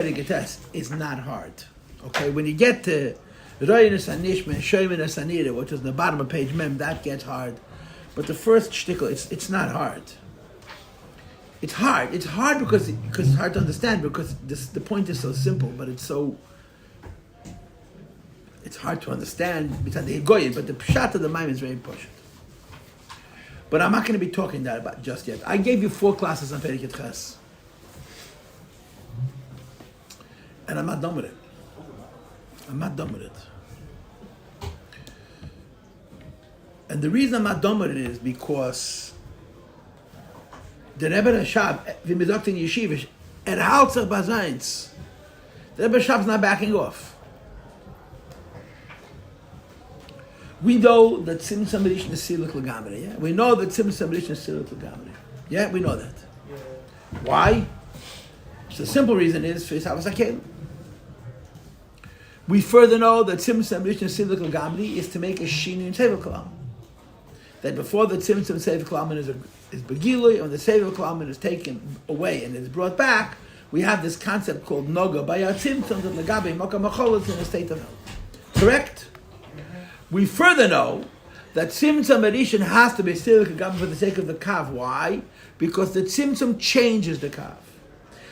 is not hard. Okay, when you get to Royinus Anishma and Shoyminus Anira, which is in the bottom of page Mem, that gets hard. But the first shtickle, it's not hard. It's hard. It's hard because it's hard to understand because the point is so simple, but it's hard to understand because the Higoyin, but the pshat of the Maim is very important. But I'm not going to be talking that about just yet. I gave you 4 classes on Perek Ches. And I'm not done with it. And the reason I'm not done with it is because the Rebbe Rashab, wie man sagt in Yeshiva, hält sich bei seins. The Rebbe Rashab's not backing off. We know that Tzimtzum Rishon is Silik L'Gamri, yeah? We know that Tzimtzum Rishon is Silik L'Gamri. Yeah, we know that. Yeah. Why? The simple reason is for Yisavas HaKelim. We further know that Tzimtzum Rishon is Silik L'Gamri is to make a Shini in Sefer Kalam. That before the Tzimtzum Sefer Kalam is Begilui, when the Sefer Kalam is taken away and is brought back, we have this concept called Noga by our Tzimtzum that Lagabi Mokam Machol is in a state of health. Correct? We further know that Tzimtzum Rishon has to be still for the sake of the Kav. Why? Because the Tzimtzum changes the Kav.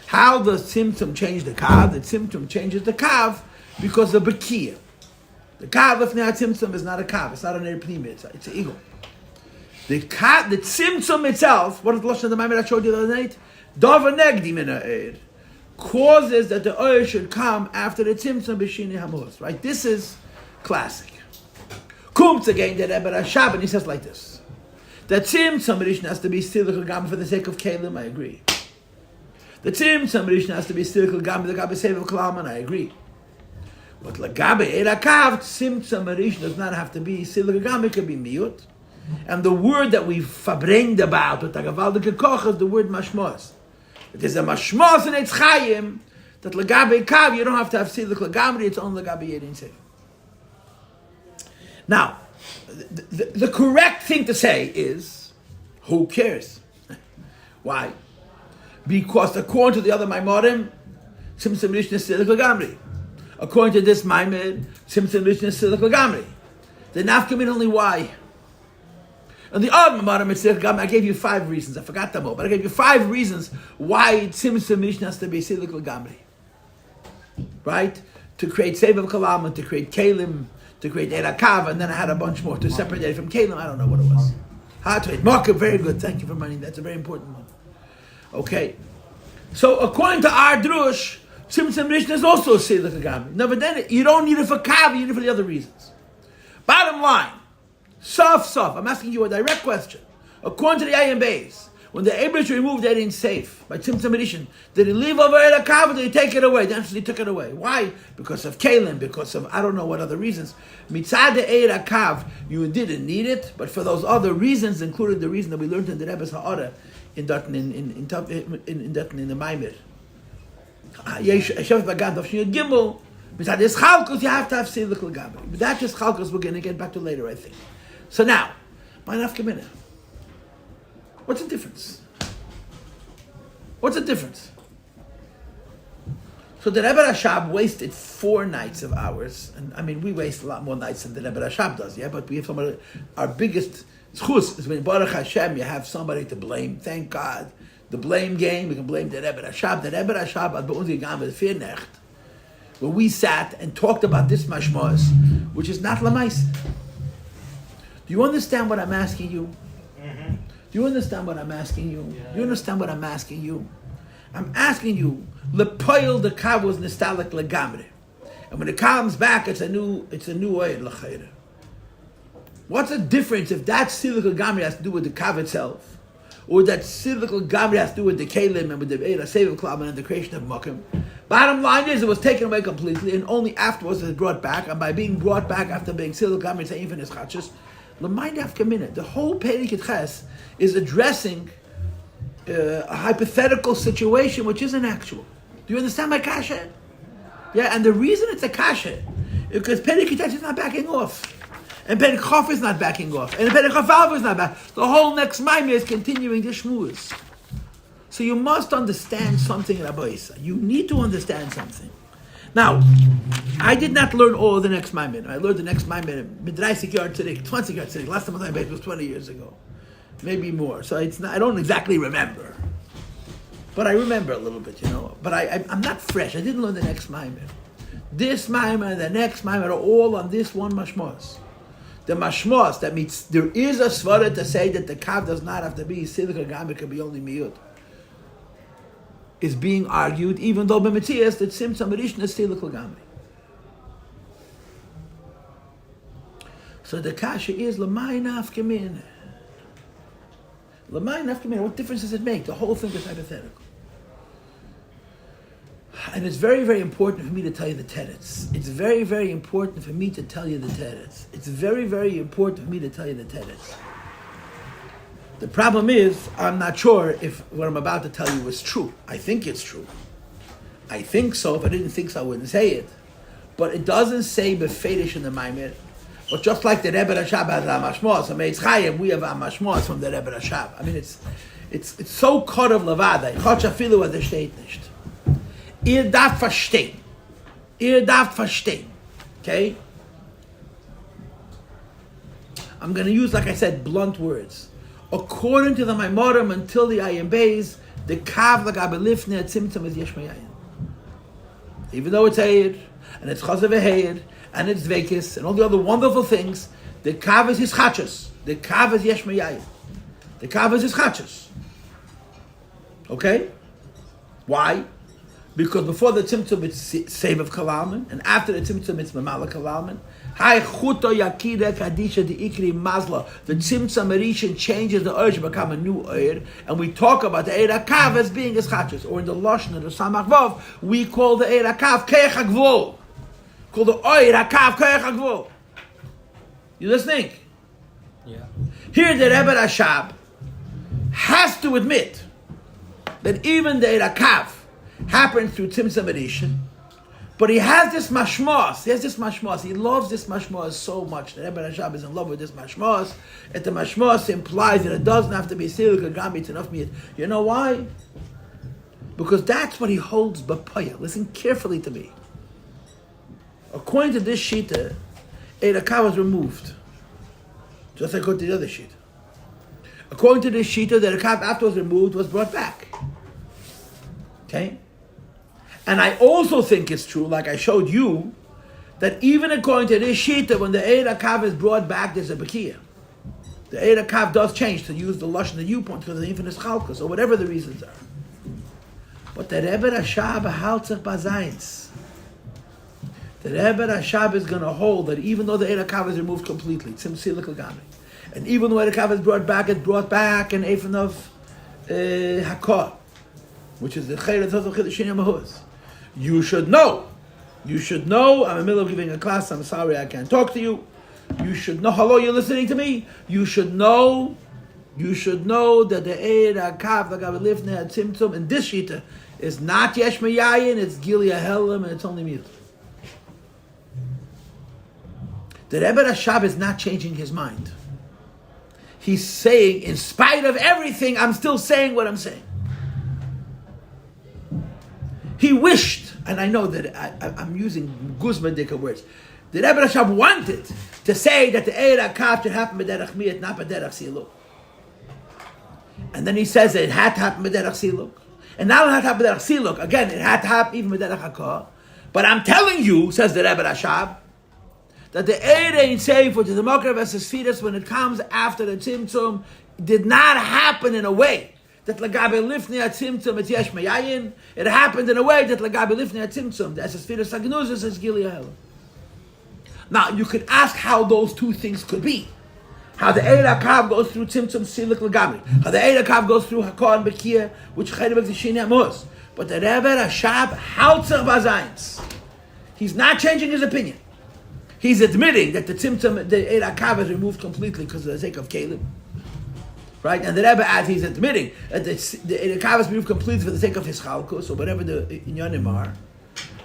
How does Tzimtzum change the Kav? The Tzimtzum changes the Kav because of Bekiah. The Kav of Nea Tzimtzum is not a Kav. It's not an Erpnimi. It's an eagle. The Tzimtzum itself, what is the Lashon of the Maimer I showed you the other night? Davar negdi min ha'er. Causes that the oil should come after the Tzimtzum b'shini hamus. Right? This is classic. Comes again the Rebbe Rashab, and he says like this: that Tzimtzum Rishon has to be still for the sake of Kalim. I agree. The Tzimtzum Rishon has to be still the Gabe Sefer Kalam, and I agree. But Lagabe Erakav Tzimtzum Rishon does not have to be still it could be miut. And the word that we've verbringed about with Tagavaldik Koch is the word mashmos. It is a mashmos in its chayim that Lagabe Kav you don't have to have still Lagamri. It's only Lagabe Yedin Sefer. Now, the correct thing to say is, who cares? Why? Because according to the other Maimorim, Tzimtzum Rishon is Silik L'Gamri. According to this Maimid, Tzimtzum Rishon is Silik L'Gamri. The nafkamin only why? And the other Maimorim is Silik L'Gamri. I gave you 5 reasons. I forgot them all, but I gave you 5 reasons why Tzimtzum Rishon has to be Silik L'Gamri. Right? To create Sefer Kalam and to create Kalim, to create Erakav, and then I had a bunch more to separate it from Kalim. I don't know what it was. Hard to it. Market, very good. Thank you for reminding. That's a very important one. Okay. So according to our drush, Tzimtzum Rishon is also a Silik L'Gamri. No, but then you don't need it for Kav, you need it for the other reasons. Bottom line, Sof. I'm asking you a direct question. According to the Ayin Beis, when the Abish removed that in safe by Tzimtzum Rishon, did he leave over Erakav or did he take it away? The answer is he took it away. Why? Because of Kalim, because of I don't know what other reasons. Mitzad Erakav, you didn't need it, but for those other reasons, including the reason that we learned in the Rebbe's Ha'ara in the Maimir. Yeshev Bagad of Shniyot Gimel, Mitzad Eschalkus, you have to have Silik L'Gamri. But that is Chalkus we're going to get back to later, I think. So now, my nafkamina. What's the difference? So the Rebbe Rashab wasted 4 nights of ours, and I mean we waste a lot more nights than the Rebbe Rashab does, yeah. But we have somebody. Our biggest zchus is when Baruch Hashem you have somebody to blame. Thank God, the blame game we can blame the Rebbe Rashab. The Rebbe Rashab at Be'unzi Gam with Firnecht, where we sat and talked about this mashmos, which is not lamais. Do you understand what I'm asking you? Mm-hmm. Do you understand what I'm asking you? Yeah. Do you understand what I'm asking you? I'm asking you, lepoil the kav was nostalgic legamre, and when it comes back, it's a new oil lechayre. What's the difference if that silik legamre has to do with the kav itself, or that silik legamre has to do with the kalim and with the eira sefer klamen and the creation of Machon? Bottom line is, it was taken away completely, and only afterwards it was brought back. And by being brought back after being silik legamre, it's infinite chachas. The whole Perek Ches is addressing a hypothetical situation which isn't actual. Do you understand my kasha? Yeah, and the reason it's a kasha is because Perek Ches is not backing off, and Perek Chof is not backing off, and Perek Chof Alva is not back. The whole next Maimah is continuing the shmuz. So you must understand something, Rabbi Yossi. You need to understand something. Now, I did not learn all of the next Maimon. I learned the next Maimon, Midrasik Yard today, 20 Yard today. Last time I made was 20 years ago. Maybe more. So it's not, I don't exactly remember. But I remember a little bit, But I'm not fresh. I didn't learn the next Maimon. This Maimon and the next Maimon are all on this one Mashmos. The Mashmos, that means there is a svara to say that the Kav does not have to be Silik or Gam, it can be only Miyud. Is being argued, even though B'Metzias that Simtzam Rishon is Silik or Gam. So the Kasha is L'may nafkamin. L'may nafkamin, what difference does it make? The whole thing is hypothetical. And it's very, very important for me to tell you the tenets. It's very, very important for me to tell you the tenets. It's very, very important for me to tell you the tenets. The problem is, I'm not sure if what I'm about to tell you is true. I think it's true. I think so. If I didn't think so, I wouldn't say it. But it doesn't say befedish in the Maimer. But just like the Rebbe Rashab has Amashmos, and Meitz Chayim, we have Amashmos from the Rebbe Rashab. I mean, it's so cut of Levada. Chotcha filu as der steht nicht. Ihr darf verstehen. Ihr darf verstehen. Okay? I'm going to use, like I said, blunt words. According to the Maimorim, until the Ayin Beis, the Kav Lagabe Lifnei Tzimtzum is Yesh Mayayin. Even though it's Eir, and it's Chazav Eir, and it's Dveikis, and all the other wonderful things, the Kav is his Chachas. The Kav is Yesh Mayayin. The Kav is his Chachas. Okay? Why? Because before the Tzimtzum it's save of Kalalman, and after the Tzimtzum it's Mamala Kalalman. Hai Chuto Yakira Kadisha the Ikri Mazla. The Tzimtzum Erishin changes the urge to become a new Eir, and we talk about the Eir HaKav as being his Chachas, or in the Lashon of the Samach Vav, we call the Eir HaKav Keich HaGvul. Call the Eir HaKav Keich HaGvul. You listening? Yeah. Here the Rebbe Rashab has to admit that even the Eir HaKav happened through Tzimtzum Erishin, but he has this mashmos. He has this mashmos. He loves this mashmos so much. The Rebbe Rashab is in love with this mashmos. And the mashmos implies that it doesn't have to be silik or gami. It's enough meat. You know why? Because that's what he holds b'paya. Listen carefully to me. According to this shita, Eir HaKav was removed, just like according to the other shita. According to this shita, the Eir HaKav after it was removed was brought back. Okay? And I also think it's true, like I showed you, that even according to this shita, when the Eir HaKav is brought back, there's a Bekiah. The Eir HaKav does change, to use the Lashon the viewpoint, because of the infinite Chalkus, or whatever the reasons are. But the Rebbe Rashab halts sich bazayins. The Rebbe Rashab is going to hold that even though the Eir HaKav is removed completely, Tzim Silik L'Gami, and even though Eir HaKav is brought back, it's brought back in Eifin of Hakor, which is the Chayret of Chidushin Mahuz. You should know. I'm in the middle of giving a class. I'm sorry I can't talk to you. You should know. Hello, you're listening to me? You should know that the Eir HaKav Lagabe Lifnei Tzimtzum in this shita is not Yesh Mayayin, it's Gilia Helam, and it's only Miyut. The Rebbe Rashab is not changing his mind. He's saying, in spite of everything, I'm still saying what I'm saying. He wished, and I know that I'm using Guzman-Dika words, the Rebbe Rashab wanted to say that the Eir HaKav should happen b'derech miyat, not b'derech siluk. And then he says that it had to happen b'derech siluk. And now it had to happen b'derech siluk. Again, it had to happen even b'derech hakor. But I'm telling you, says the Rebbe Rashab, that the Eir Ein Seif, which is the Mokra Vesesfidas, when it comes after the Tzimtzum, did not happen in a way that Lagabe Lifnei Tzimtzum it's Yesh Mayayin. It happened in a way that Lagabe Lifnei Tzimtzum, the Esesfidas Agnuzis, is Gilia Helam. Now, you could ask how those two things could be. How the Eir HaKav goes through Tzimtzum Silik L'Gamri. How the Eir HaKav goes through Hakor and Bekiah, which Chayim is the Shini Amos. But the Rebbe Rashab haltzer bazayins. He's not changing his opinion. He's admitting that the Tzimtzum, the Eir HaKav is removed completely because of the sake of Caleb. Right? And the Rebbe adds, he's admitting that the Eir HaKav is removed completely for the sake of his Chalkus, or whatever the Inyanim are.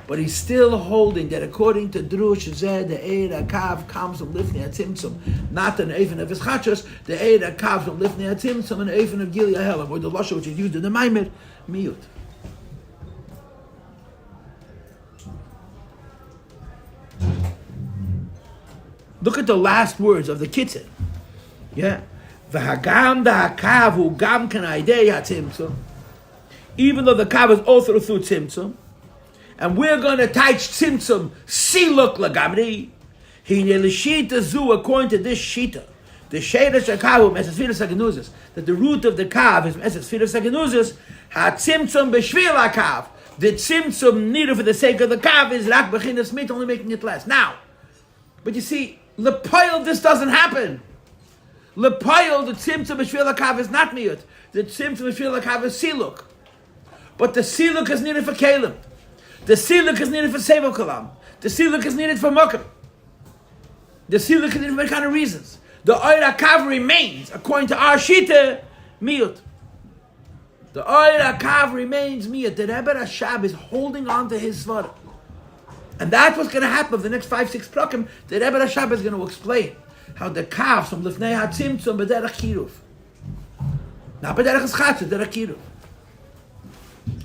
But he's still holding that according to Drush Zeh, the Eid HaKav comes from Lifnei HaTzimtzum, not an Eifen of Ischachos, the Eid HaKav from Lifnei HaTzimtzum, and an Eifen of Gili HaHelam, or the Lashon which is used in the Maimed, Miyut. Look at the last words of the Kitzur. Yeah. V'hagam da'akav hu gam kan aidei HaTzimtzum. Even though the kav is also through Tzimtzum, and we're going to touch Tzimtzum, siluk lagamri, hine l'shita zu, according to this shita, the sheidah shakavu, mesesfiras hagenuzis, that the root of the kav is mesesfiras hagenuzis, ha-Tzimtzum b'shvil hakav, the Tzimtzum needed for the sake of the kav is rak b'chinas mit, only making it less. Now, but you see, l'poil, this doesn't happen. L'poil, the Tzimtzum b'shvil hakav is not miyut. The Tzimtzum b'shvil hakav is siluk. But the siluk is needed for kalim. The siluk is needed for sevel kalam. The siluk is needed for mokam. The siluk is needed for many kind of reasons. The oir hakav remains, according to our shita, miyut. The oir hakav remains miyut. The Rebbe Rashab is holding on to his svara. And that's what's going to happen for the next 5-6 prakim. The Rebbe Rashab is going to explain how the kav from lifnei hatzimtzum b'derech kiruv. Not b'derech eschatz, b'derech kiruv.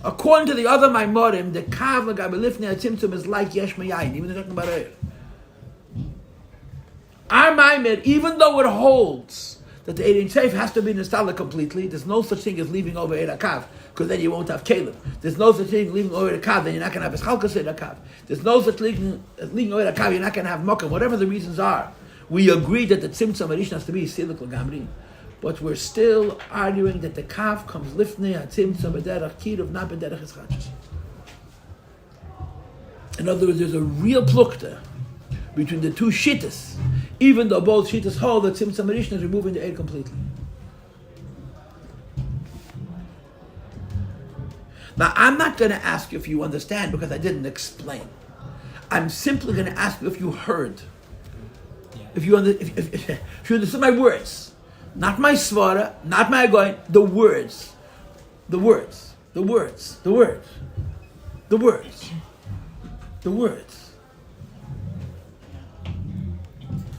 According to the other Maimorim, the kav l'gabe lifnei hatzimtzum is like yesh mayayin, even they're talking about eir. Our Maimed, even though it holds that the Eidin Seif has to be installed completely, there's no such thing as leaving over Eid HaKav, because then you won't have Caleb. There's no such thing as leaving over Eid HaKav, then you're not going to have Eschalkas Eid HaKav. There's no such thing as leaving over Eid HaKav, you're not going to have Mokkah. Whatever the reasons are, we agree that the Tzimtzum Arishon has to be Siluk L'Gamri. But we're still arguing that the Kav comes Lifnei HaTzimtzum B'derech Kiruv, not B'derech Eschachos. In other words, there's a real plukta between the two shittas, even though both shittas hold that Tzimtzum Arishon is removing the Eid completely. Now, I'm not going to ask you if you understand because I didn't explain. I'm simply going to ask you if you heard. If you understood my words. Not my svara, not my going, the words. The words. The words. The words. The words. The words.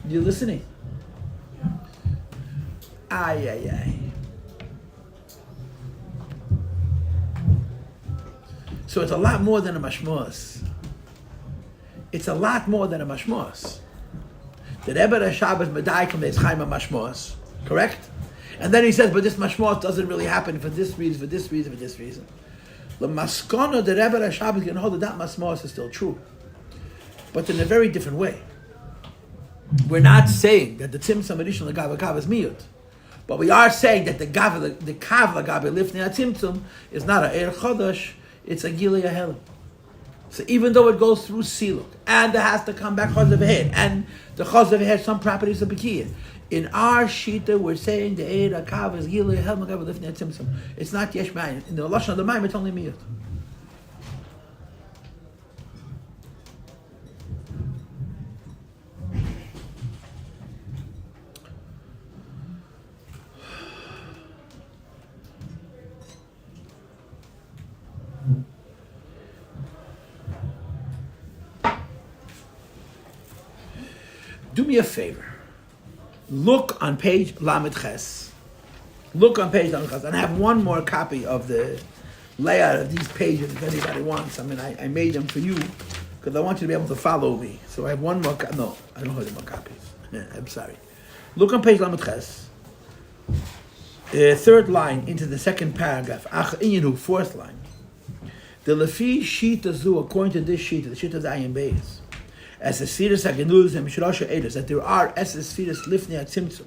You listening? Ay, ay, ay. So it's a lot more than a mashmos. It's a lot more than a mashmos. The Rebbe Rashab is medayik from the Chaim mashmos, correct? And then he says, but this mashmos doesn't really happen for this reason, for this reason, for this reason. The maskono, the Rebbe Rashab is going to hold that mashmos is still true, but in a very different way. We're not saying that the Tzimtzum Arishon l'gabe kav is miyut, but we are saying that the kav l'gabe lifnei hatzimtzum is not a eir chodosh, it's a gilui hahelim. So even though it goes through siluk, and it has to come back chaz of head, and the chaz of head some properties of bekiyah, in our shita we're saying the eir hakav is gilui hahelim l'gabe lifnei hatzimtzum. It's not yesh ma'ayin. In the lashon of the ma'im, it's only miyut. Do me a favor. Look on page Lamed Ches. Look on page Lamed Ches. And I have one more copy of the layout of these pages if anybody wants. I mean, I made them for you because I want you to be able to follow me. So I have one more no, I don't have any more copies. I'm sorry. Look on page Lamed Ches. Third line into the second paragraph. Fourth line. The Lefi Shita Zu, according to this Shita, the Shita of the Ayin Beis, as the Sfiras HaGenuz and Mishrasha Eidos, that there are Esses Sfiras Lifnei HaTzimtzum,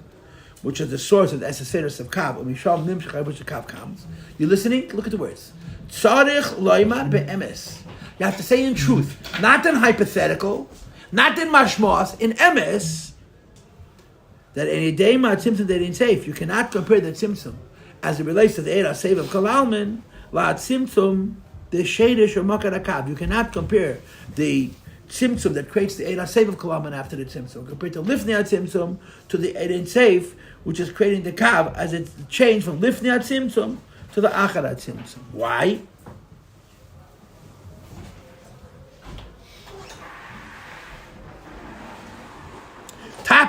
which are the source of the Esses Sfiras of Kav, and Mishal Nimshach, which the Kav comes. You listening? Look at the words. Tzarich loymar be'emes. You have to say in truth, not in hypothetical, not in mashmos, in emes, that any day ma tzimtzum they didn't say. You cannot compare the tzimtzum as it relates to the Eira Save of Kalalman, la tzimtzum, the Shadish or Makar HaKav. You cannot compare the Tzimtzum that creates the Eira Save of Kalaman after the Tzimtzum, compared to Lifnei Tzimtzum to the Eira Save, which is creating the Kav as it's changed from Lifnei Tzimtzum to the Achar Tzimtzum. Why?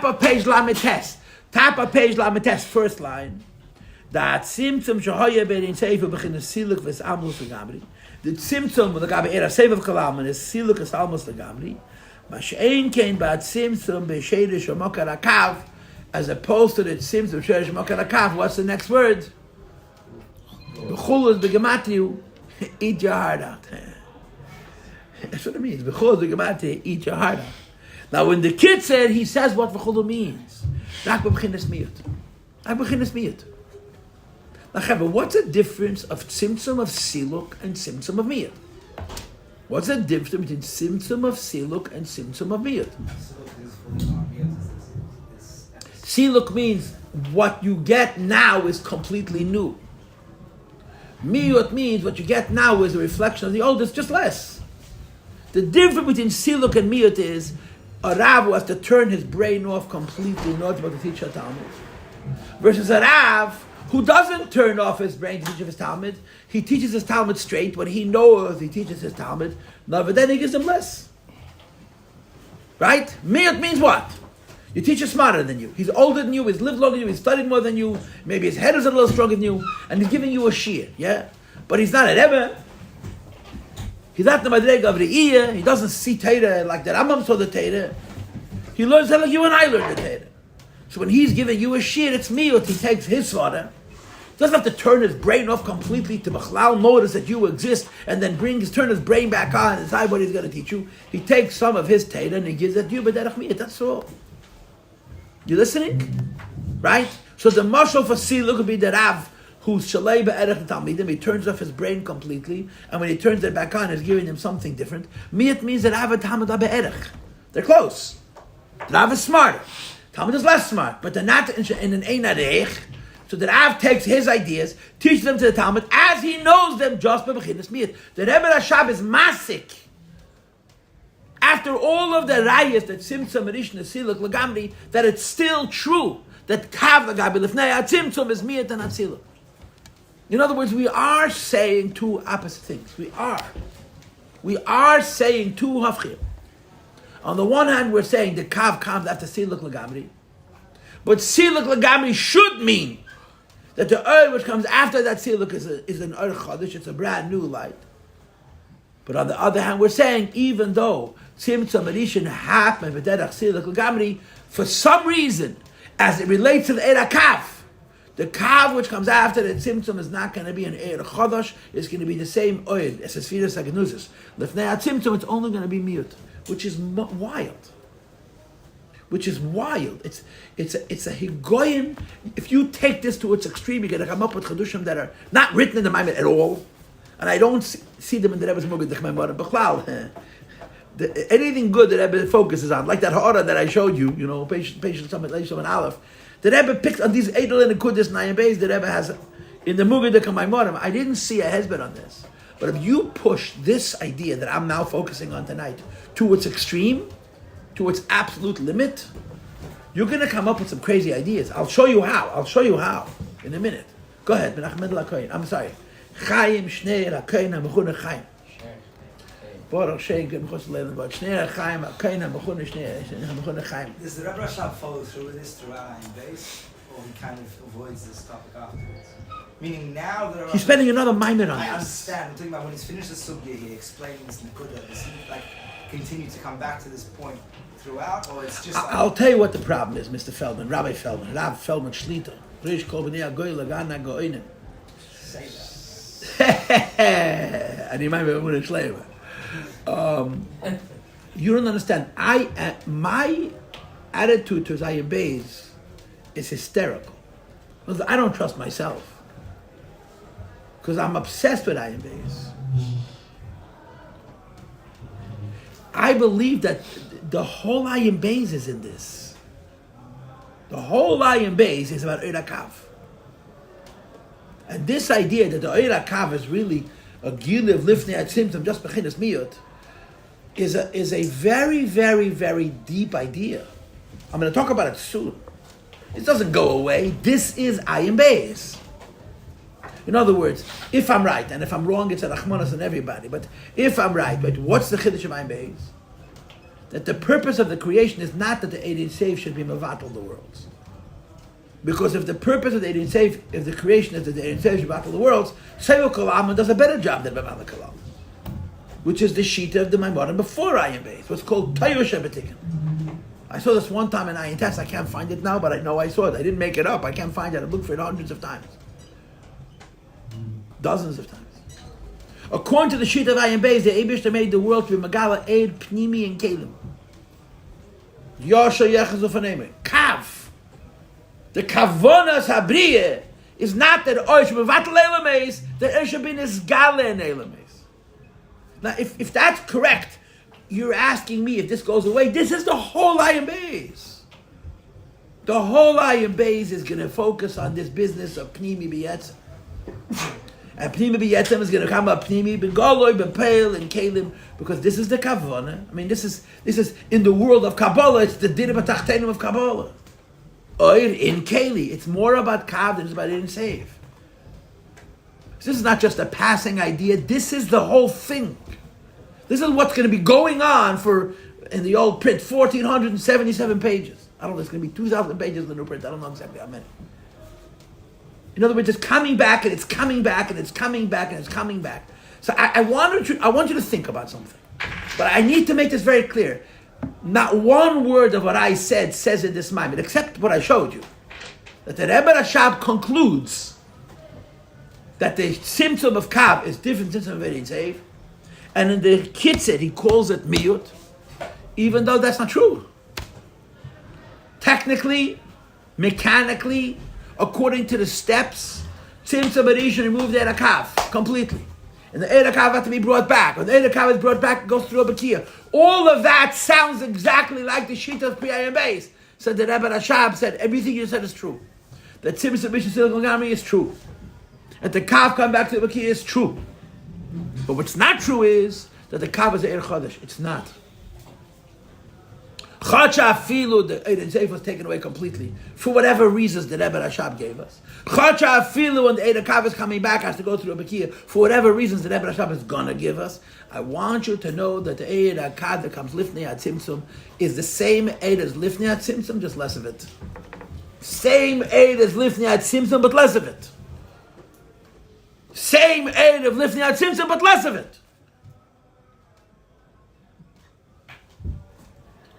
Top of page Lamites. Top of page Lamites, first line. That symptom shahoya bein seifa begin siluk ves amos legamri. The symptom legabe era seifa kalaman is siluk ves amos legamri. Machon came bad symptom beishede shmokar akav, as opposed to the symptom beishede shmokar akav. What's the next word? Bechul is begematyu. Eat your heart out. That's what it means. Bechul is begematyu. Eat your heart out. Now, when the kid said, he says what v'chulu means. Now, what's the difference of symptom of siluk and symptom of miyut? What's the difference between symptom of siluk and symptom of miyut? Siluk means what you get now is completely new. Miyut means what you get now is a reflection of the old, it's just less. The difference between siluk and miyut is a Rav who has to turn his brain off completely in order to teach a Talmud, versus a Rav who doesn't turn off his brain to teach his Talmud. He teaches his Talmud straight. When he knows he teaches his Talmud, no, but then he gives him less. Right? Miyut means what? Your teacher's smarter than you. He's older than you. He's lived longer than you. He's studied more than you. Maybe his head is a little stronger than you, and he's giving you a shir. Yeah, but he's not a Rebbe. He's not the Madrega of the Iya. He doesn't see Torah like the Rambam saw the Torah. He learns how like you and I learned the Torah. So when he's giving you a shir, it's miyut. He takes his father. He doesn't have to turn his brain off completely to Bechlal notice that you exist and then turn his brain back on and decide what he's going to teach you. He takes some of his Torah and he gives it to you, but that's all. You listening? Right? So the mashal for siluk could be the Rav who's shalei be'erech talmidim. He turns off his brain completely, and when he turns it back on, he's giving him something different. Miyut means that Rav and Talmud are be'erech. They're close. The Rav is smarter. Talmud is less smart, but they're not in an ein areich. So the Rav takes his ideas, teaches them to the Talmud as he knows them just by bechinas miyut. The Rebbe Rashab is masik. After all of the rayas that Simtzum Rishna Siluk Lagamri, that it's still true that Kav Lagabi Lifnei Atzimtzum is miyut and Atziluk. In other words, we are saying two opposite things. We are saying two hafchim. On the one hand, we're saying the kav comes after siluk lagamri, but siluk lagamri should mean that the oil which comes after that siluk is an oil chadish. It's a brand new light. But on the other hand, we're saying even though tzimtzum arishin happened b'derech siluk lagamri, for some reason, as it relates to the eir kav, the kav which comes after the tzimtzum is not going to be an eir chadash. It's going to be the same oil as a sfiras hagenuzis. Lefnei tzimtzum, it's only going to be miyut, which is wild. It's a higoyin. If you take this to its extreme, you're going to come up with chedushim that are not written in the Maimed at all, and I don't see them in the Rebbe's Mugad Dechmei B'chlal. Anything good that Rebbe focuses on, like that ha'ara that I showed you, patient summit, Leisham and Aleph. The Rebbe picks on these Eidel and Kudus Nayim Beis. The Rebbe has in the Mugad Dechmei. I didn't see a husband on this. But if you push this idea that I'm now focusing on tonight to its extreme, to its absolute limit, you're going to come up with some crazy ideas. I'll show you how in a minute. Go ahead. I'm sorry. Chaim Shnei Rakein HaMechuneh Chaim. Baruch Shein G'mchos Leilim B'ad Shnei Chaim Rakein HaMechuneh Shnei HaMechuneh Chaim. Does the Rebbe Rashab follow through with this throughout Ayin Beis, or he kind of avoids this topic afterwards? Meaning now that he's spending another minute on this. I understand. I'm talking about when he's finished the sugya, he explains Nakuda. Does he continue to come back to this point throughout, or it's just? I'll tell you what the problem is, Mr. Feldman, Rabbi Feldman, Rav Feldman Shlita. Rish Kol B'nei Agoy Lagana Goinim. Say that. And you might be able to explain it. You don't understand. My attitude towards Ayin Beis is hysterical. I don't trust myself. Because I'm obsessed with Ayin Beis. I believe that the whole Ayin Beis is in this. The whole Ayin Beis is about Eir HaKav. And this idea that the Eir HaKav is really a Gil of Lifnei Atzimtzum, just Bechinas Miyut, is a very, very, very deep idea. I'm going to talk about it soon. It doesn't go away. This is Ayin Beis. In other words, if I'm right, and if I'm wrong, it's a rachmanas on everybody, but if I'm right, what's the chiddush of Ayin Beis? that the purpose of the creation is not that the Eidin Seif should be mevatel the worlds. Because if the purpose of the Eidin Seif, if the creation is that the Eidin Seif should mevatel the worlds, Seif Kalam does a better job than Bemal Kalam, which is the Shita of the Maimonim before Ayin Beis, what's called Tayyur Shebetikin. I saw this one time in Ayin Tes. I can't find it now, but I know I saw it. I didn't make it up. I can't find it. I've looked for it hundreds of times. Dozens of times. According to the sheet of Ayin Beis, the Eibishter made the world to be Megala Eid, Pnimi, and Kelim. Yosha Yechaz Ufaneme. Kav. The Kavonas Habriye is not that Oish Mevatel Elameis, that Oish Bin is Gale in Elameis. Now, if that's correct, you're asking me if this goes away. This is the whole Ayin Beis. The whole Ayin Beis is going to focus on this business of Pnimi B'Yetzim. And Pnimi B'Yetzim is going to come up Pnimi B'Goloi, B'Peil, and Kalim, because this is the Kavana. I mean, this is in the world of Kabbalah, it's the Din B'Tachtenim of Kabbalah. Oir in Keli. It's more about Kav than it's about in Save. This is not just a passing idea. This is the whole thing. This is what's going to be going on in the old print, 1,477 pages. I don't know, it's going to be 2,000 pages in the new print. I don't know exactly how many. In other words, it's coming back, and it's coming back, and it's coming back, and it's coming back. So I want you to think about something. But I need to make this very clear. Not one word of what I said says in this moment, except what I showed you. That the Rebbe Rashab concludes that the symptom of Kav is different symptom of Eidin Seif. And in the Kitzur, he calls it Miyut, even though that's not true. Technically, mechanically, according to the steps, Tzimtzum Arishan removed the Eid HaKav completely. And the Eid HaKav had to be brought back. When the Eid HaKav is brought back, it goes through a Bakiyah. All of that sounds exactly like the Shita of Pri Ayin Beis. So the Rebbe Rashab said, everything you said is true. That Tzimtzum Arishan Silicon Gamri is true. That the Kav come back to the Bakiyah is true. But what's not true is that the Kav is a Eir Chodesh. It's not. Chacha Afilu, the Eidin Seif was taken away completely for whatever reasons the Rebbe Rashab gave us. Chacha Afilu, when the Eid HaKav is coming back, has to go through a Bakiyah for whatever reasons the Rebbe Rashab is gonna give us. I want you to know that the Eid HaKav that comes Lifnei Tzimtzum is the same Eid as Lifnei Tzimtzum, just less of it. Same Eid as Lifnei Tzimtzum, but less of it. Same Eid of Lifnei Tzimtzum, but less of it.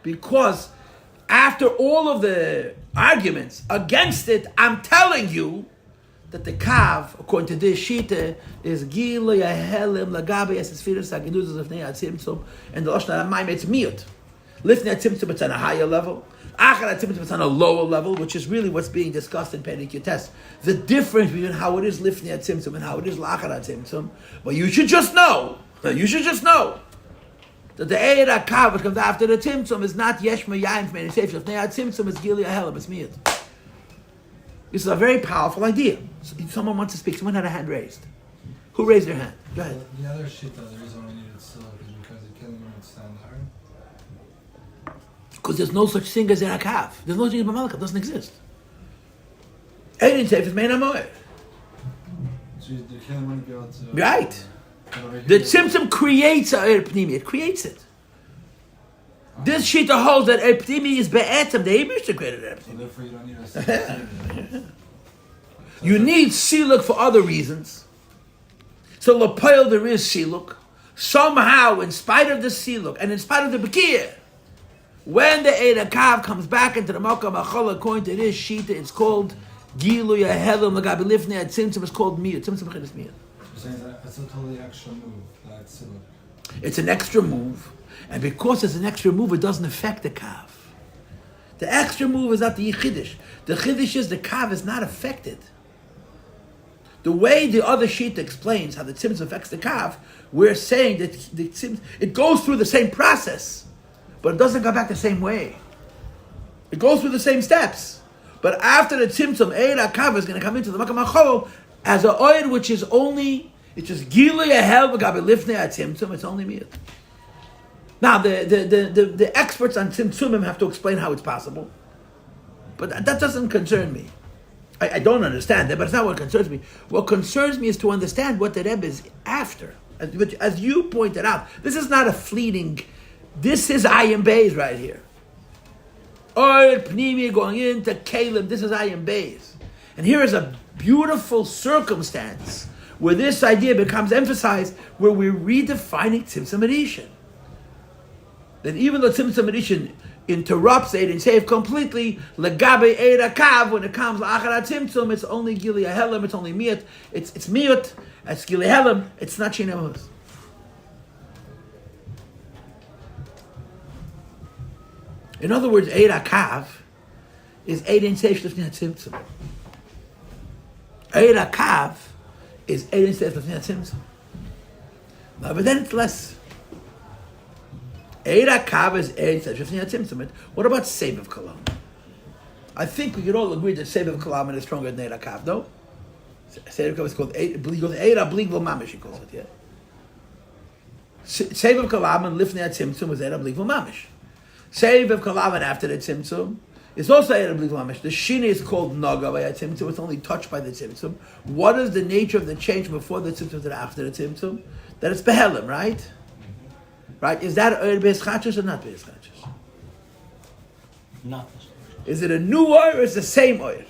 Because after all of the arguments against it, I'm telling you that the Kav, according to this Shita, is Gilo Yahelim Lagabe Esesfiris Agiduz of Lifnei Tzimtzum, and the Lashon HaMaim, it's Miyut. Lifnei Tzimtzum, it's on a higher level. Achei Temimim, it's on a lower level, which is really what's being discussed in Perek Yutes. The difference between how it is Lifnei Tzimtzum and how it is Achei Temimim. Well, you should just know that the Eid HaKav, which comes after the Tzimtzum, is not Yesh Meyayim from Eidin Seif. Lifnei Tzimtzum is Gili Ahelim, it's Miyut. This is a very powerful idea. Someone wants to speak. Someone had a hand raised. Who raised their hand? Go ahead. The other shit, the reason we needed silk is because the killing would stand hard. Because there's no such thing as Eid HaKav. There's no such thing as B'malka. It doesn't exist. Eidin Seif is Mein HaMoed. So the killing wouldn't be able to... Right. The Tzimtzum creates a Eir Pnimi. It creates it. This Shita holds that Eir Pnimi is Be'etzem. The Eibishter created Eir So Pnimi. therefore you don't need a silk. You need Siluk for other reasons. So L'Poil there is Siluk. Somehow, in spite of the Siluk, and in spite of the Bekir, when the Eid HaKav comes back into the Malka Machol, according to this Shita, it's called Gilu Yahelim Lagabi Lifnei Tzimtzum, is called Miyut. Tzimtzum Chidus Miyut. You're saying that it's a totally extra move, that silk. It's an extra move, and because it's an extra move, it doesn't affect the Kav. The extra move is not the Chiddush. The Chiddush is the Kav is not affected. The way the other sheet explains how the Tzimtzum affects the Kav, we're saying that the Tzimtzum, it goes through the same process, but it doesn't go back the same way. It goes through the same steps. But after the Tzimtzum, Eid HaKav is going to come into the Makam HaChol as an oil which is only, it's just Gilui Yahel V'Gabi Lifnei HaTzimtzum, it's only Miyut. Now, the experts on Tzimtzumim have to explain how it's possible. But that doesn't concern me. I don't understand that, but it's not what concerns me. What concerns me is to understand what the Rebbe is after. As you pointed out, this is not a fleeting This is Ayin Beis right here. Or Pnimi going into Kalim. This is Ayin Beis. And here is a beautiful circumstance where this idea becomes emphasized, where we're redefining Tzimtzum Rishon. That even though Tzimtzum Rishon interrupts Eid and Seif completely, Legabe Eid HaKav, when it comes L'achar Tzimtzum, it's only Gili HaHelam, it's only Miyut, it's Miyut, it's Gili HaHelam, it's not Shin Amos. In other words, Eid HaKav is Eid and Seif L'fnei Tzimtzum. Eid HaKav is Eid and Seif L'fnei Tzimtzum. No, but then it's less. Eid HaKav is Eid Seif L'fnei Tzimtzum. What about Seif of Kalam? I think we could all agree that Seif of Kalam is stronger than Eid HaKav, no? Seif of Kalam is called Eid HaBlig Mamish, he calls it, yeah? Seif of Kalam and L'fnei Tzimtzum is Eid HaBlig Mamish. Seif of Kalam and after the Tzimtzum is also Eid HaBlig Mamish. The Shina is called Naga by Tzimtzum, it's only touched by the Tzimtzum. What is the nature of the change before the Tzimtzum to after the Tzimtzum? That it's Behelim, right? Right? Is that Beis Chachos or not Beis Chachos? Not. Is it a new oil or is it the same oil? It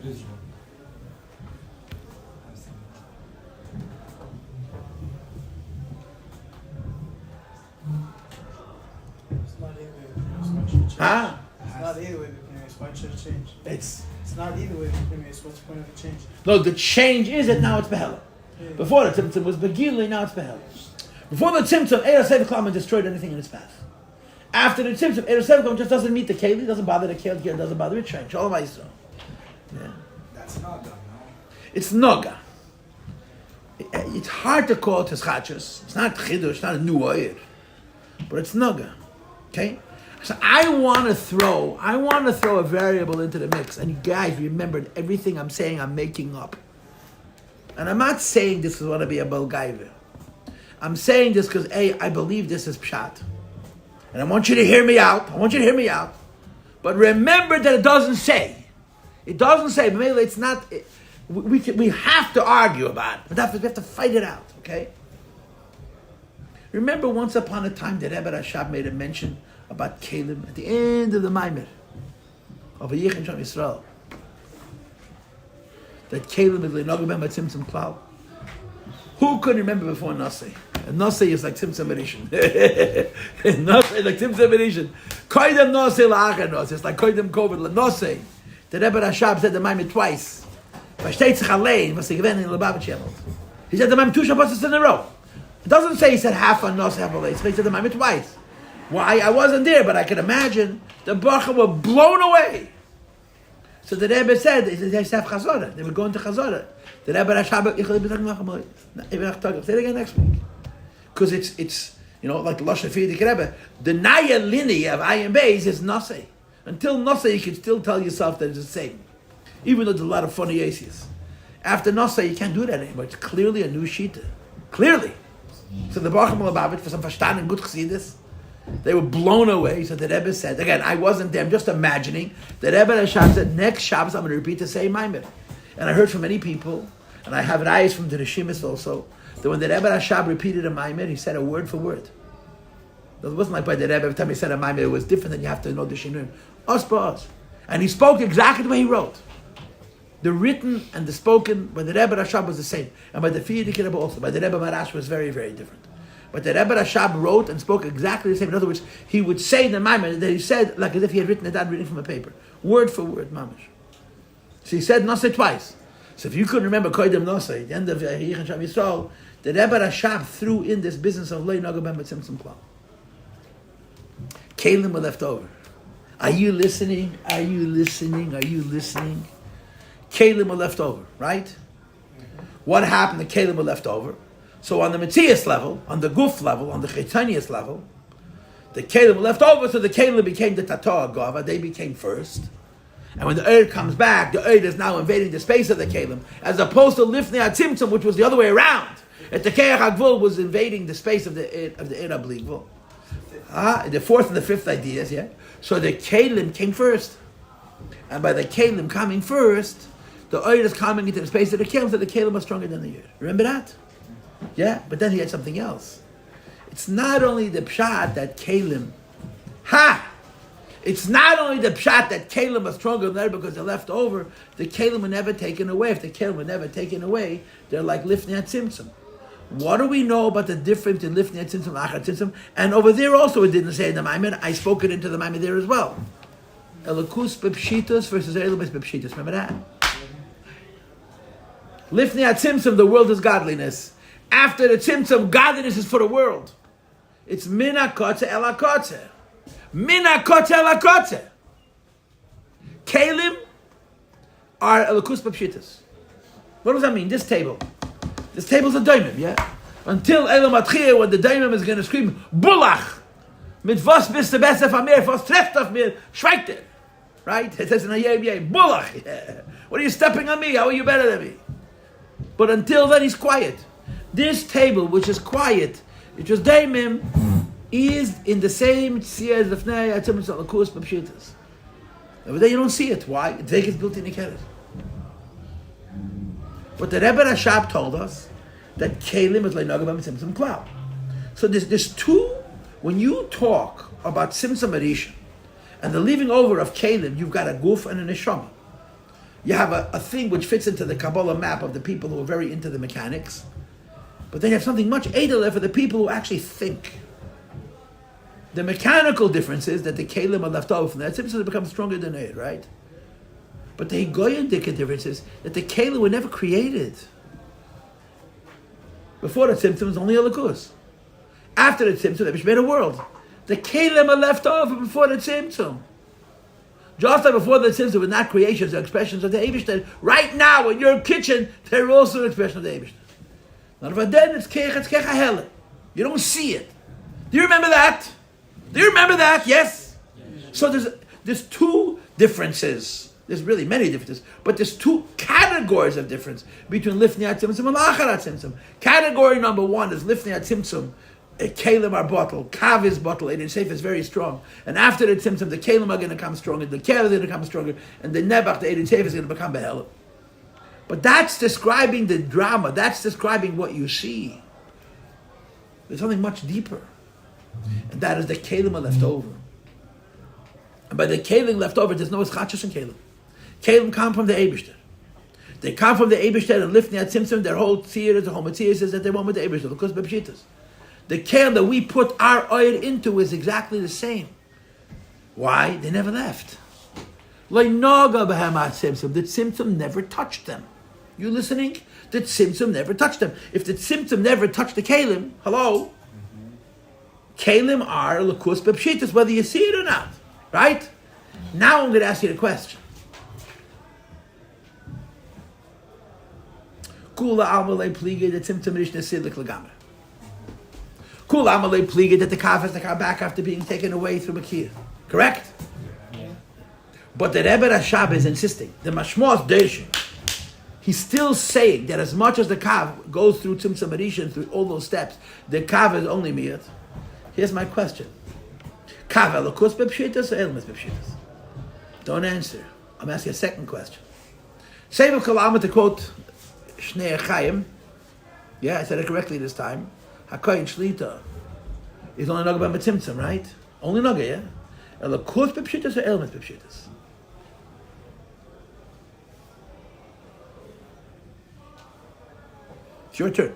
is wrong. It's not either way. Why should it change? Huh? It's not either way. Why should it change? It's not either way. What's the point of the change? no. The change is that now it's Behelim. Yeah. Before the Tzimtzum was Begili, now it's Behelim. Before the Tzimtzum, Eid HaSeif Kalam destroyed anything in its path. After the Tzimtzum, Eid HaSeif Kalam just doesn't meet the Keli, doesn't bother the Keli, doesn't bother the Train. Shalom Yisrael. Yeah. That's Naga, no? It's Noga. It's hard to call it Chachos. It's not Chidush, it's not a new oil, but it's Noga. Okay. So I want to throw a variable into the mix. And you guys remember everything I'm saying I'm making up. And I'm not saying this is going to be a Belgaiva. I'm saying this because I believe this is Pshat. And I want you to hear me out. But remember that it doesn't say. But maybe it's not. We have to argue about it. We have to fight it out. Okay. Remember, once upon a time, the Rebbe Rashab made a mention about Kalim at the end of the Maimer of a Yichin Sham Yisrael. That Kalim is Le'nogah Ben Tzimtzum Klal. Who could remember before Nasi? And Nasi is like Tzimtzum Rishon. Nasi is like Tzimtzum Rishon. Koydem Nasi la'achar Nasi. It's like Koydem Kovid la'Nasi. The Rebbe Rashab said the Maimer twice. V'shtei tzich alein v'si gven in Lubavitch Yemot. He said the Maimer two Shabbos in a row. It doesn't say he said half on Nasi, half on Leis. He said the Maimer twice. Why? I wasn't there, but I can imagine the Bracha were blown away. So the Rebbe said, they have Chazorah. They were going to Chazorah. The Rebbe Rashab, say it again next week. Because it's like the Lashon Fidik Rebbe. The Naya linear of Ayin Beis is Nasi. Until Nasi, you can still tell yourself that it's the same. Even though there's a lot of funny aces. After Nasi, you can't do that anymore. It's clearly a new Shita. Clearly. So the Baruch Malabavit, for some Fashtan and good Chassidus, they were blown away. So the Rebbe said, again, I wasn't there, I'm just imagining. The Rebbe Rashab said, next Shabbos I'm going to repeat the same Maimer. And I heard from many people, and I have eyes from the Rishimis also, that when the Rebbe Rashab repeated a Maimer, he said a word for word. It wasn't like by the Rebbe, every time he said a Maimer, it was different, than you have to know the Shinurim. Us by us. And he spoke exactly the way he wrote. The written and the spoken by the Rebbe Rashab was the same. And by the Fidik Rebbe also. By the Rebbe Marash was very, very different. But the Rebbe Rashab wrote and spoke exactly the same. In other words, he would say the Maimer that he said like as if he had written it down, reading from a paper. Word for word, mamash. So he said Nasi twice. So if you couldn't remember Koydem Nasi, the end of Yichin Sham Yisrael, the Rebbe Rashab threw in this business of Le'nogah Ben Tzimtzum Klal. Kalim were left over. Are you listening? Kalim were left over, right? What happened? The Kalim were left over. So on the Matthias level, on the Guf level, on the Chaitanias level, the Kalim were left over, so the Kalim became the Tatar Gava, they became first. And when the Eid comes back, the Eid is now invading the space of the Kalim, as opposed to Lifnei HaTzimtzum, which was the other way around. At the Keach HaGvul was invading the space of the Eid HaBligvul. The fourth and the fifth ideas, yeah? So the Kalim came first. And by the Kalim coming first, the oil is coming into the space of the Kalim, so the Kalim are stronger than the Yud. Remember that? Yeah? But then he had something else. It's not only the pshat that Kalim... It's not only the pshat that Kalim are stronger than Yud because they're left over. The Kalim were never taken away. If the Kalim were never taken away, they're like Lifnei Tzimtzum. What do we know about the difference in Lifnei Tzimtzum and Achei Tzimtzum? And over there also it didn't say in the Maimon. I spoke it into the Maimon there as well. Elokus bepshitus versus Elokus bepshitus. Remember that? Lifnei Tzimtzum, the world is godliness. After the Tzimtzum, godliness is for the world. It's min hakotze el hakotze. Min hakotze el hakotze. Kalim are elokus bepshitus. What does that mean? This table. This table's a daimim, yeah? Until Elam Atchiyah, when the daimim is going to scream, Bulach! Mit was bist du besser von mir? Was trefft auf mir? Schweigt it! Right? It says in a yeh, Bulach! Yeah. What are you stepping on me? How are you better than me? But until then, he's quiet. This table, which is quiet, which is daimim, is in the same tziyah as Lefnei Atzimus Alakus B'Pshitas. Over there you don't see it. Why? The Vegas built in the Keres. But the Rebbe Rashab told us that Kalim is like Nagabam Tzimtzum Klau. So there's two, when you talk about Tzimtzum Arisha and the leaving over of Kalim, you've got a guf and a neshama. You have a thing which fits into the Kabbalah map of the people who are very into the mechanics, but then you have something much edeler for the people who actually think. The mechanical difference is that the Kalim are left over from that Tzimtzum become stronger than it, right? But the Higoyan difference is that the Kalim were never created. Before the Tzimtzum was only a Lakus. After the Tzimtzum, they made a world. The Kalim are left over before the Tzimtzum. Just like before the Tzimtzum were not creations or expressions of the Eibishter, right now in your kitchen, they're also an expression of the Eibishter. Not of then it's Kecha Hele. You don't see it. Do you remember that? Do you remember that? Yes? So there's two differences. There's really many differences, but there's two categories of difference between Lifnei Tzimtzum and Achei Tzimtzum. Category number one is Lifnei Tzimtzum, a Kalim are bottle, Kav is bottle, and Seif is very strong. And after the Tzimtzum, the Kalim are going to come stronger, the Kav is going to come stronger, and the Nebach, the Eidin Seif is going to become Behel. But that's describing the drama, that's describing what you see. There's something much deeper, and that is the Kalim are left over. And by the Kalim left over, there's no Eschachus and Kalim. Kalim come from the Eibishter. They come from the Eibishter and Lifnei Tzimtzum. Their whole tziyah, the whole tziyah says that they want with the Eibishter because b'pshitas. The Kalim that we put our oil into is exactly the same. Why? They never left. Like Naga b'Hamat Tzimtzum. The Tzimtzum never touched them. You listening? The Tzimtzum never touched them. If the Tzimtzum never touched the Kalim, hello? Kalim are Lakus b'pshitas, whether you see it or not. Right? Now I'm going to ask you the question. Kula amalei pliga that Tzimtzum Rishna Sidlik Lagamra. Kula amalei pliga that the Kav has to come back after being taken away through Makir. Correct? Yeah. But the Rebbe Rashab is insisting. The Mashmos Deishim. He's still saying that as much as the Kav goes through Tzimtzum Rishna through all those steps, the Kav is only Miyat. Here's my question. Kav elokus bepshitas or elmas bepshitas? Don't answer. I'm asking a second question. Save of Kalama to quote Shnei Chaim. Yeah, I said it correctly this time. Hakoyin Shlita is only Naga by Tzimtzum, right? Only Naga, yeah? Elokus bepshitas or elmas bepshitas? It's your turn.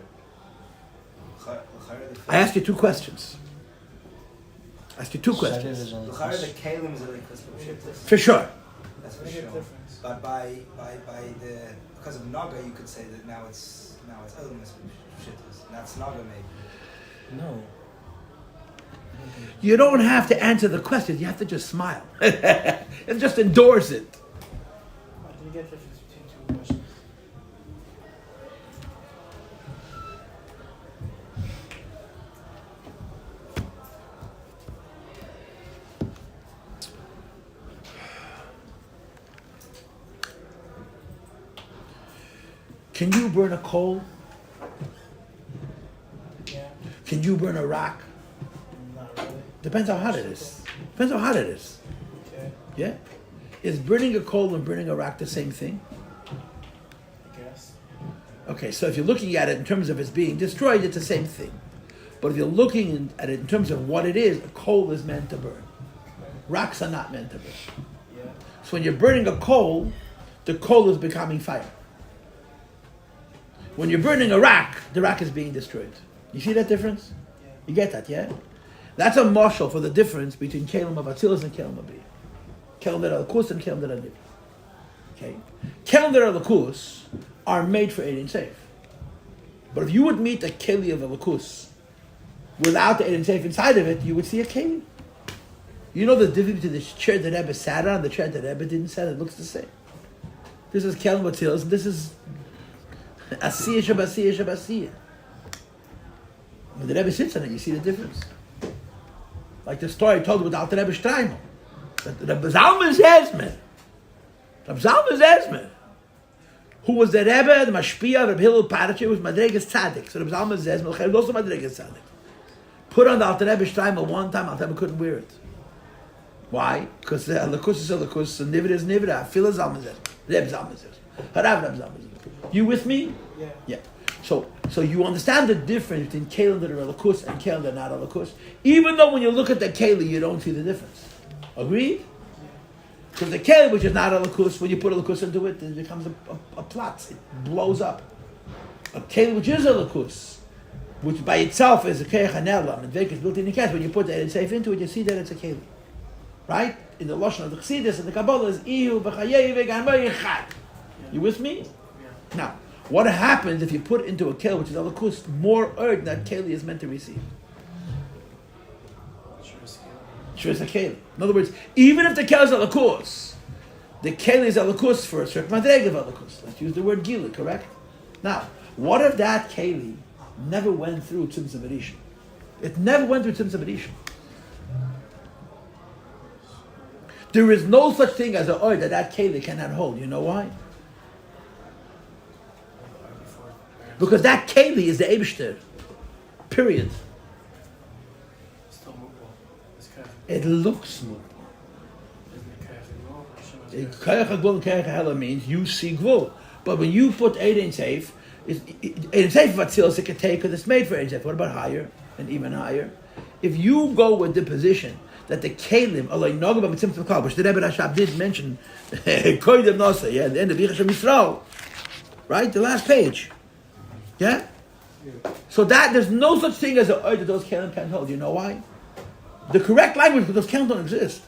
I asked you two questions. For sure. That's for sure. But by the because of Naga, you could say that now it's Elmas Shittas. That's Naga maybe. No. You don't have to answer the question. You have to just smile and just endorse it. How do you get the difference between two questions? Can you burn a coal? Yeah. Can you burn a rock? Not really. Depends how hot it is. Depends how hot it is. Okay. Yeah? Is burning a coal and burning a rock the same thing? I guess. Okay, so if you're looking at it in terms of it's being destroyed, it's the same thing. But if you're looking at it in terms of what it is, a coal is meant to burn. Rocks are not meant to burn. Yeah. So when you're burning a coal, the coal is becoming fire. When you're burning a rock, the rock is being destroyed. You see that difference? Yeah. You get that, yeah? That's a mashal for the difference between kelim of Atzilus and kelim of Bria. Kelim that are lakus and kelim that are nivra. Okay? Kelim that are lakus are made for Ein Seif. But if you would meet a keli of a lakus without the Ein Seif inside of it, you would see a keli. You know the difference between the chair that Rebbe sat on and the chair that Rebbe didn't sit on? It looks the same. This is kelim of Atzilus and this is Asiyah Shabasiyah Shabasiyah. When the Rebbe sits on it, you see the difference. Like the story told with Alter Rebbe Streimel. The Rebbe Zalman Zezmer. Rebbe Zalman Zezmer. Who was the Rebbe, the Mashpia, Rebbe Hillel Parashe, was Madregas Tzaddik. So Rebbe Zalman Zezmer was also Madregas Tzaddik. Put on the Alter Rebbe Streimel one time, Alter Rebbe couldn't wear it. Why? Because the Lakus is a Lakus, and Nivra is Nivra. Fila Zalman Zezmer. Rebbe Zalman Zezmer. Harav Rebbe Zalman Zezmer. You with me? Yeah. Yeah. So you understand the difference between kelim that are a lakus and kelim that are not a lakus, even though when you look at the keli, you don't see the difference. Agreed? Because the keli, which is not a lakus, when you put a lakus into it, it becomes a plot. It blows up. A keli which is a lakus, which by itself is a keich hanelam, and vek is built in the case, when you put the Ein Seif into it, you see that it's a keli. Right? In the Lashon of the Chassidus and the Kabbalah is ihu v'chayei v'ganmei echad. You with me? Yeah. Now, what happens if you put into a keli which is alakus more than that keli is meant to receive? Sure, it's a keli. In other words, even if the keli is alakus, the keli is alakus for a certain madrega of alakus. Let's use the word gila, correct? Now, what if that keli never went through tzimtzum v'rishon? It never went through tzimtzum v'rishon. There is no such thing as an oil that keli cannot hold. You know why? Because that keli is the Eibishter. Period. Still movable. It's kind of, It looks movable. isn't it kind of Kayach Gvul and Kayach Hela means you see Gvul. But when you put Ein Seif, Ein Seif Vatzilus it can take because it's made for Ein Seif. What about higher and even higher? If you go with the position that the Kelim, Alay Nogaba Mitzimtzim Klal, which the Rebbe Rashab did mention, Koydem Nosa, yeah, at the end of Yichashem Yisrael, right? The last page. Yeah? So that there's no such thing as a oil that those kelim can't hold. You know why? The correct language, because those kelim don't exist.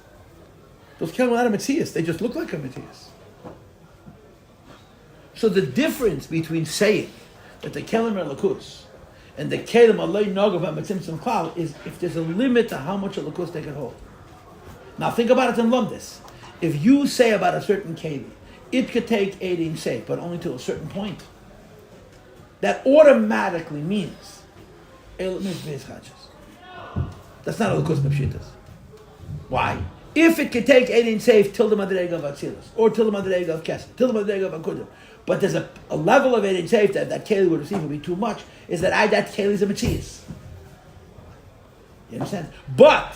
Those kelim are not a Matthias. They just look like a Matthias. So the difference between saying that the kelim are lakus and the kelim alei nogav and matzimtzum klal is if there's a limit to how much a lakus they can hold. Now think about it in Lumdis. If you say about a certain kelim, it could take 18 say, but only to a certain point. That automatically means Beis Rivka. That's not a lakus b'pshitas. Why? If it could take 18 safe till the madrega of Atzilus, or till the madrega of Kesed, till the madrega of Akudim, but there's a level of 18 safe that keli would receive would be too much, is that that keli is a Matthias. You understand? But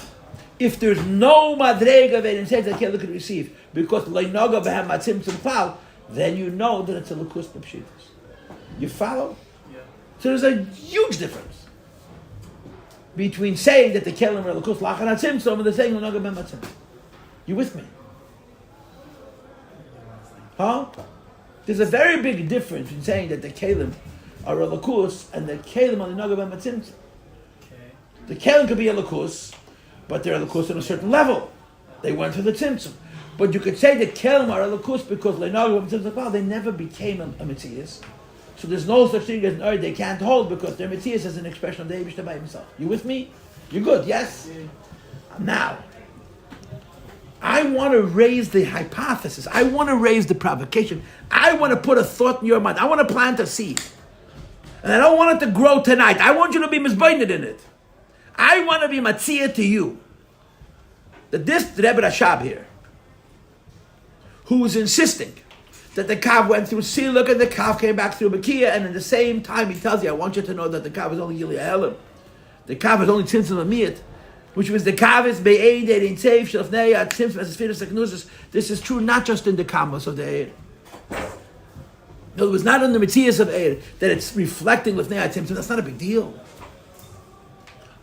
if there's no madrega of 18 safe that keli could receive, because leinoga b'hem matzimtzum klal, then you know that it's a lakus b'pshitas. You follow? Yeah. So there's a huge difference between saying that the kelim are lakus lachanat tzimtzum and the saying leinoga b'hem matzimtzum. You with me? Huh? There's a very big difference in saying that the kelim are a lakus and the kelim are leinoga b'hem matzimtzum. Okay. The kelim could be a lakus, but they're a lakus on a certain level. They went to the tzimtzum. But you could say that kelim are a lakus because leinoga b'hem matzimtzum, they never became a Matthias. So there's no such thing as an oil they can't hold because their Matthias is an expression of the Eibishter by himself. You with me? You good? Yes? Yeah. Now, I want to raise the hypothesis. I want to raise the provocation. I want to put a thought in your mind. I want to plant a seed. And I don't want it to grow tonight. I want you to be misbinded in it. I want to be matzia to you. That this Rebbe Rashab here, who is insisting that the Kav went through Siluk and the Kav came back through Makia, and at the same time he tells you, I want you to know that the Kav is only Yili Elam. The Kav is only Tzimtzum Amiyat. which was the kavis be'eid in seif shelfnei at tzimtzum as spheres aknusus. This is true not just in the kamos of the eid. No, it was not in the Matthias of eid that it's reflecting lefnei at tzimtzum. That's not a big deal.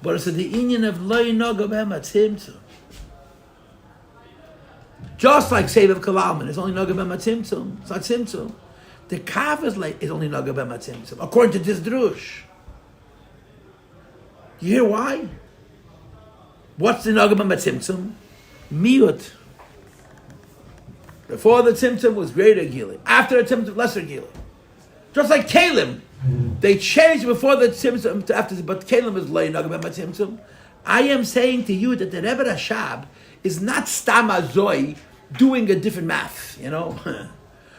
But it's the inyan of loy nogabem at tzimtzum. Just like Save of Kalalman is only nogabem at tzimtzum. It's not tzimtzum. The kav is only nogabem at tzimtzum, according to this drush. You hear why? What's the nogabem at tzimtzum? Miut. Before the tzimtzum was greater gili. After the tzimtzum, lesser gili. Just like Kalim. They changed before the tzimtzum to after, but Kalim is loy nogabem at tzimtzum. I am saying to you that the Rebbe Rashab is not stamazoi doing a different math, you know?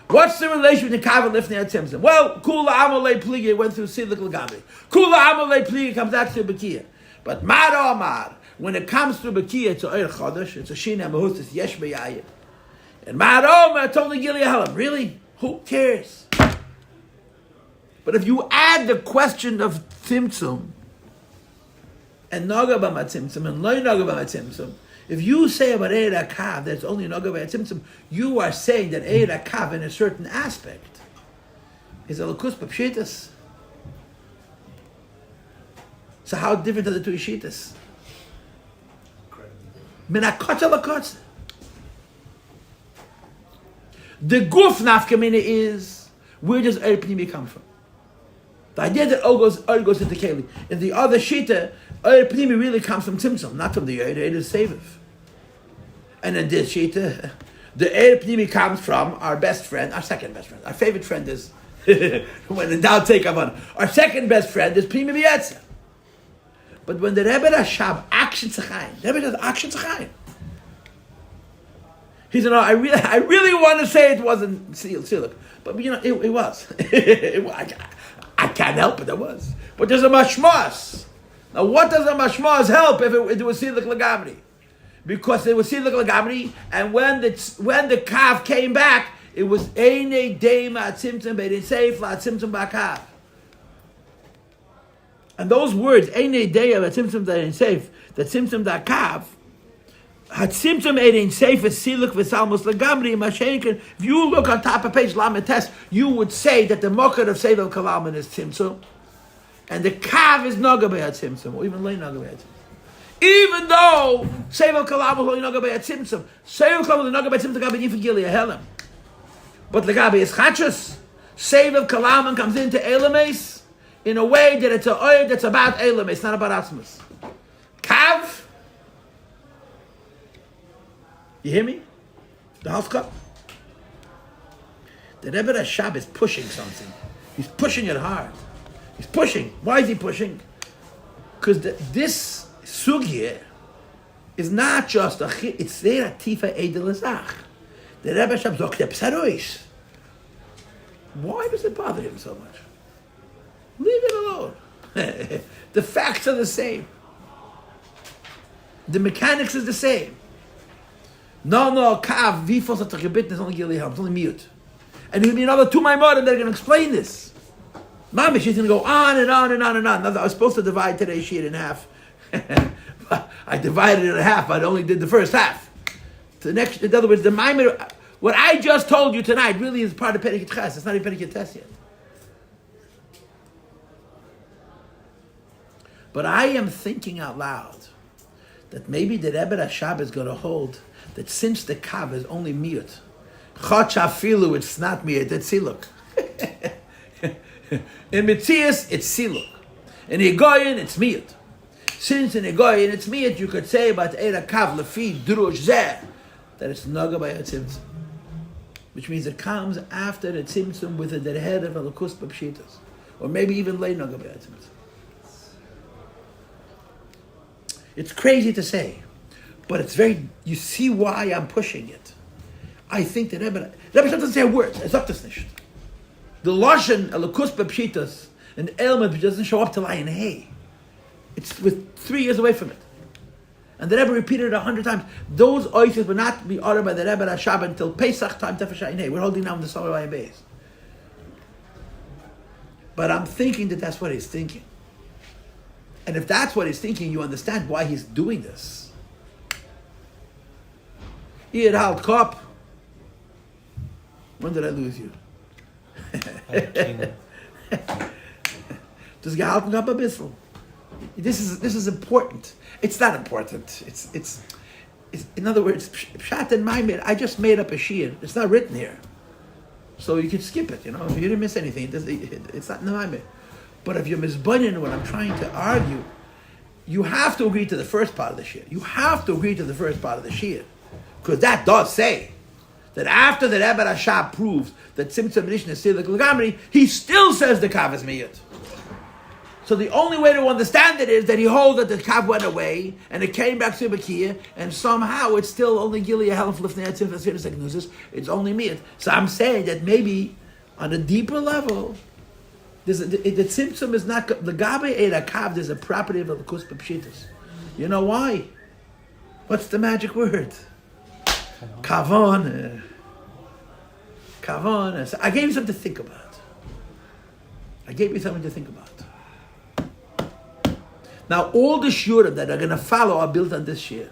What's the relation between Kav and Lifnei Atzimtzum? Well, Kula Amalei Pliga went through Silik Lagami. Kula Amalei Pliga comes back to Bekia. But Mar Omar, when it comes to Bekia, it's a Eir Chodesh, it's a Shina Mahus, it's Yesh B'Yayim. And Mar Omar, it's only Gili Halam. Really? Who cares? But if you add the question of Tzimtzum, and Naga B'ma Tzimtzum, and Loi Naga B'ma Tzimtzum, if you say about Eir HaKav that it's only Naga B'ma Tzimtzum, you are saying that Eir HaKav in a certain aspect is a Lakus B'Pshitas. So how different are the two Ishitas? Min HaKotza L'Kotza. The Guf Nafkamina is, where does Eir Pnimi come from? The idea that Eir goes into Keli. In the other Shita, Eir Pnimi really comes from Tzimtzum, not from the Eir. Eir is Seviv. And in this Shita, the Eir Pnimi comes from our best friend, our second best friend. Our favorite friend is, when in doubt take on. Our second best friend is Pnimi B'Yetzer. But when the Rebbe Rashab action tzachayim, the Rebbe does action tzachayim. He said, "No, I really want to say it wasn't Siluk, but you know, it was. I can't help it. It was. But there's a mashmas. Now, what does a mashmas help if it was Siluk Lagamri? Because it was Siluk Lagamri, and when the kav came back, it was Einei Deima Tzimtzum Beidin Seif La Tzimtzum Bakav. And those words, Einei Deima Tzimtzum Beidin Seif, the Tzimtzum Bakav, Hatzimtzum Eidin Seif is Siluk V'Salmus Lagamri Mashenkin. If you look on top of page Lamed Tes, you would say that the Mokar of Seif Kalalman is Tzimtzum, and the Kav is Nogabei Tzimtzum, or even Lei Nogabei Tzimtzum. Even though Seif Kalalman is Lei Nogabei Tzimtzum, Seif Kalalman is Nogabei Tzimtzum Gabi Yifin Gili Ahelim. But the Gabi is Chachas. Seif Kalalman comes into Elames in a way that it's a oil that's about Elames, not about Asmus. Kav. You hear me? The Hafka? The Rebbe Rashab is pushing something. He's pushing it hard. He's pushing. Why is he pushing? Because this sugya is not just it's there tifa edelazach. The Rebbe Rashab dokte psarois. Why does it bother him so much? Leave it alone. The facts are the same. The mechanics is the same. No, Kav, Vifos at the Gebit is only Gili Ham, it's only mute. And there'll be another 2 Maimon and they're going to explain this. Mamish, she's going to go on and on and on and on. Now, I was supposed to divide today's sheet in half. I divided it in half, but I only did the first half. In other words, the Maimon, what I just told you tonight really is part of Perikut Ches. It's not even Perikut Tes yet. But I am thinking out loud that maybe the Rebbe Rashab is going to hold that since the kav is only miyut, chachafilu, it's not miyut, it's siluk. In Mitzias, it's siluk. In Egoyin, it's miyut. Since in Egoyin, it's miyut, you could say about Eira kav lefi drush zeh, that it's naga by a tzimtzum. Which means it comes after the tzimtzum with the head of a lakus b'pshitas. Or maybe even lay naga by a tzimtzum. It's crazy to say. But it's you see why I'm pushing it. I think that Rebbe doesn't say a word. It's up to nicht. The Lashon, Alakus Bepshitas, and element doesn't show up till Ayin Hey. It's with 3 years away from it. And the Rebbe repeated it 100 times. Those oaths will not be uttered by the Rebbe Rashab until Pesach time Tefesh Ayin Hey. We're holding now in the summer Ayin Beis. But I'm thinking that that's what he's thinking. And if that's what he's thinking, you understand why he's doing this. Ihr halt Kopf. When did I lose you? Just gehalten Kopf a bissel. This is important. It's not important. It's in other words, Pshat and Maimed, I just made up a shir. It's not written here. So you could skip it, you know. If you didn't miss anything, it's not in the Maimed. But if you're misbunyan when I'm trying to argue, you have to agree to the first part of the shir. You have to agree to the first part of the shir. Because that does say that after the Rebbe Rasha proves that Tzimtzum Rishon is Silik L'Gamri, he still says the Kav is Miyut. So the only way to understand it is that he holds that the Kav went away and it came back to Bekiya, and somehow it's still only Gilead Helf Lifnei Tzimtzum Rishon Agnosis. It's only Miyut. So I'm saying that maybe on a deeper level, the Tzimtzum is not the Gabe Eira Kav. There's a property of the Kus B'Pshitas. You know why? What's the magic word? Kavon. Kavon. So I gave you something to think about. Now, all the shurim that are going to follow are built on this shir.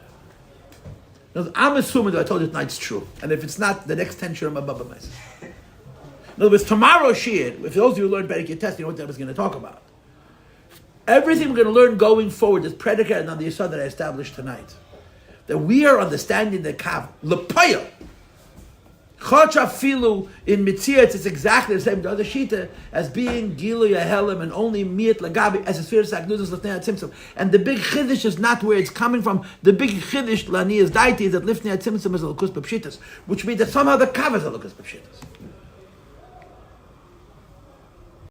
Now, I'm assuming that I told you tonight it's true. And if it's not, the next 10 shurim are Baba Mesa. In other words, tomorrow's shir, if those of you who learned Perek Test, you know what I was going to talk about. Everything we're going to learn going forward is predicated on the yesod that I established tonight. That we are understanding the Kav. L'paya. Chocha filu in Mitzias, it's exactly the same to other Shita as being Gilu Yahelim and only Miyat Lagabi as a sphere Sagnudus Lifnei Tzimtzum. And the big Chiddush is not where it's coming from. The big Chiddush, Lanias Daiti, is that Lifnei Tzimtzum is a Lukus B'Pshitas, which means that somehow the Kav is a Lukus B'Pshitas.